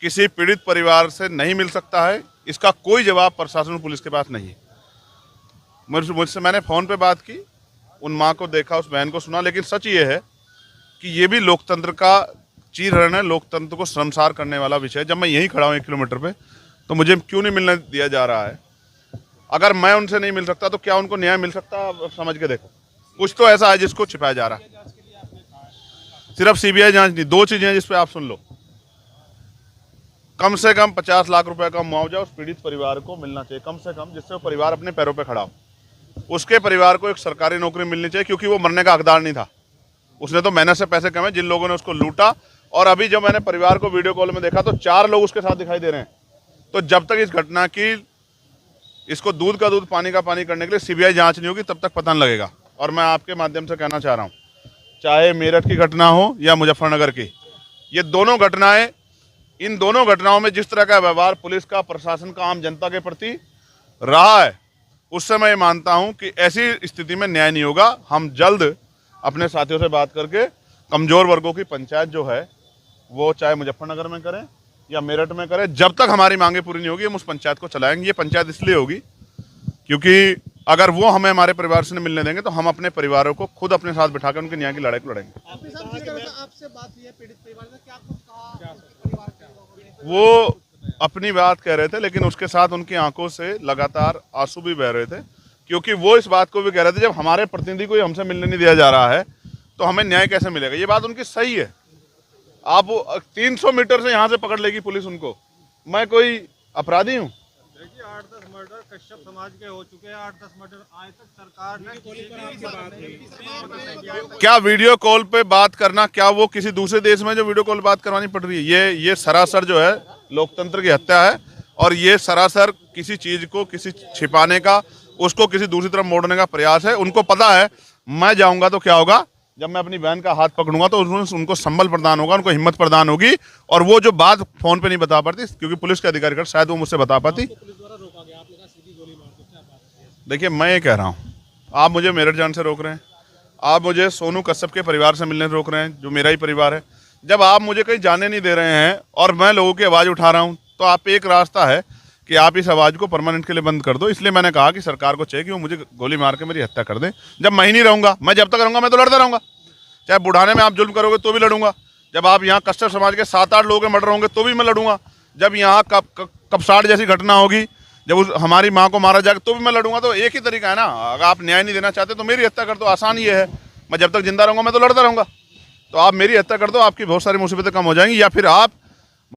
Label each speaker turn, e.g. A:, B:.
A: किसी पीड़ित परिवार से नहीं मिल सकता है, इसका कोई जवाब प्रशासन और पुलिस के पास नहीं है। मुझसे मैंने फ़ोन पे बात की, उन माँ को देखा, उस बहन को सुना, लेकिन सच ये है कि ये भी लोकतंत्र का चीरहरण है, लोकतंत्र को शर्मसार करने वाला विषय है। जब मैं यहीं खड़ा हूँ 1 किलोमीटर पे, तो मुझे क्यों नहीं मिलने दिया जा रहा है? अगर मैं उनसे नहीं मिल सकता तो क्या उनको न्याय मिल सकता? आप समझ के देखो, कुछ तो ऐसा है जिसको छिपाया जा रहा है। सिर्फ सीबीआई जांच नहीं, 2 चीजें हैं जिस पे आप सुन लो। कम से कम 50 लाख रुपए का मुआवजा उस पीड़ित परिवार को मिलना चाहिए, कम से कम, जिससे वो परिवार अपने पैरों पे खड़ा हो। उसके परिवार को एक सरकारी नौकरी मिलनी चाहिए, क्योंकि वो मरने का हकदार नहीं था। उसने तो मेहनत से पैसे कमाए, जिन लोगों ने उसको लूटा। और अभी जब मैंने परिवार को वीडियो कॉल में देखा तो 4 लोग उसके साथ दिखाई दे रहे हैं। तो जब तक इस घटना की, इसको दूध का दूध पानी का पानी करने के लिए सीबीआई जांच नहीं होगी, तब तक पता नहीं लगेगा। और मैं आपके माध्यम से कहना चाह रहा हूँ, चाहे मेरठ की घटना हो या मुजफ्फरनगर की, ये दोनों घटनाएं, इन दोनों घटनाओं में जिस तरह का व्यवहार पुलिस का, प्रशासन का आम जनता के प्रति रहा है, उससे मैं ये मानता हूं कि ऐसी स्थिति में न्याय नहीं होगा। हम जल्द अपने साथियों से बात करके कमजोर वर्गों की पंचायत जो है, वो चाहे मुजफ्फरनगर में करें या मेरठ में करें, जब तक हमारी मांगे पूरी नहीं होगी हम उस पंचायत को चलाएंगे। ये पंचायत इसलिए होगी क्योंकि अगर वो हमें हमारे परिवार से नहीं मिलने देंगे तो हम अपने परिवारों को खुद अपने साथ बिठाकर उनके न्याय की लड़ाई को लड़ेंगे।
B: आपसे बात हुई है पीड़ित परिवार से, क्या कुछ कहा परिवार के लोगों ने?
A: वो अपनी बात कह रहे थे, लेकिन उसके साथ उनकी आंखों से लगातार आंसू भी बह रहे थे, क्योंकि वो इस बात को भी कह रहे थे, जब हमारे प्रतिनिधि को हमसे मिलने नहीं दिया जा रहा है तो हमें न्याय कैसे मिलेगा? ये बात उनकी सही है। आप 300 मीटर से यहाँ से पकड़ लेगी पुलिस उनको, मैं कोई अपराधी हूँ?
C: देखिए 8-10 मर्डर कश्यप समाज के हो चुके हैं, 8-10 मर्डर आज तक सरकार ने
A: क्या वीडियो कॉल पे बात करना, क्या वो किसी दूसरे देश में जो वीडियो कॉल बात करवानी पड़ रही है? ये सरासर जो है लोकतंत्र की हत्या है, और ये सरासर किसी चीज को किसी छिपाने का, उसको किसी दूसरी तरफ मोड़ने का प्रयास है। उनको पता है मैं जाऊंगा तो क्या होगा, जब मैं अपनी बहन का हाथ पकड़ूंगा तो उनको संबल प्रदान होगा, उनको हिम्मत प्रदान होगी, और वो जो बात फोन पे नहीं बता पाती क्योंकि पुलिस के अधिकारी कर, शायद वो मुझसे बता पाती। देखिए मैं ये कह रहा हूँ, आप मुझे मेरठ जाने से रोक रहे हैं, आप मुझे सोनू कश्यप के परिवार से मिलने से रोक रहे हैं, जो मेरा ही परिवार है। जब आप मुझे कहीं जाने नहीं दे रहे हैं और मैं लोगों की आवाज़ उठा रहा हूँ, तो आप एक रास्ता है कि आप इस आवाज़ को परमानेंट के लिए बंद कर दो। इसलिए मैंने कहा कि सरकार को चाहिए कि वो मुझे गोली मार के मेरी हत्या कर दे। जब मैं ही नहीं रहूँगा, मैं जब तक रहूँगा मैं तो लड़ता रहूँगा। चाहे बुढ़ाने में आप जुल्म करोगे तो भी लड़ूंगा, जब आप यहाँ कश्यप समाज के 7-8 लोगों के मर्डर होंगे तो भी मैं लड़ूंगा, जब यहाँ कपसाड़ जैसी घटना होगी, जब हमारी माँ को मारा जाएगा तो भी मैं लड़ूंगा। तो एक ही तरीका है ना, अगर आप न्याय नहीं देना चाहते तो मेरी हत्या कर दो, आसान ये है। मैं जब तक जिंदा रहूँगा मैं तो लड़ता रहूँगा। तो आप मेरी हत्या कर दो, आपकी बहुत सारी मुसीबतें कम हो जाएंगी, या फिर आप